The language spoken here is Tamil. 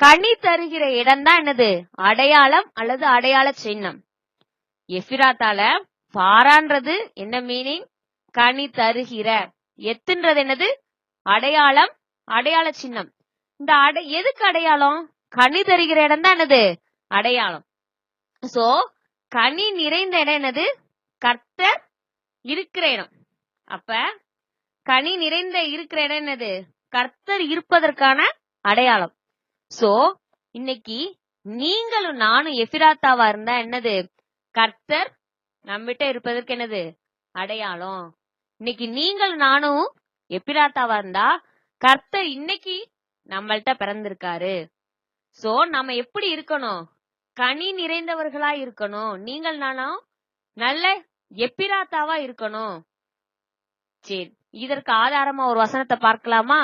கனி தருகிற இடம் தான் என்னது? அடையாளம் அல்லது அடையாள சின்னம். எஃபிராத்தால பாரான்றது என்ன மீனிங்? கனி தருகிற. எத்துன்றது என்னது? அடையாளம், அடையாள சின்னம். இந்த எதுக்கு அடையாளம்? கனி தருகிற இடம் தான் என்னது? அடையாளம். சோ கனி நிறைந்த இடம் என்னது? கர்த்தர் இருக்கிற இடம். அப்ப கனி நிறைந்த இருக்கிற இடம் என்னது? கர்த்தர் இருப்பதற்கான அடையாளம். சோ இன்னைக்கு நீங்களும் நானும் எஃபிராத்தாவா இருந்தா என்னது? கர்த்தர் நம்மகிட்ட இருப்பதற்கு என்னது? அடையாளம். இன்னைக்கு நீங்களும் நானும் எப்பிராத்தாவா இருந்தா கர்த்தர் இன்னைக்கு நம்மள்ட்ட பிறந்திருக்காரு. சோ நம்ம எப்படி இருக்கணும்? கனி நிறைந்தவர்களா இருக்கணும். நீங்கள் நானும் நல்ல எப்பிராத்தாவா இருக்கணும். சரி, இதற்கு ஆதாரமா ஒரு வசனத்தை பார்க்கலாமா?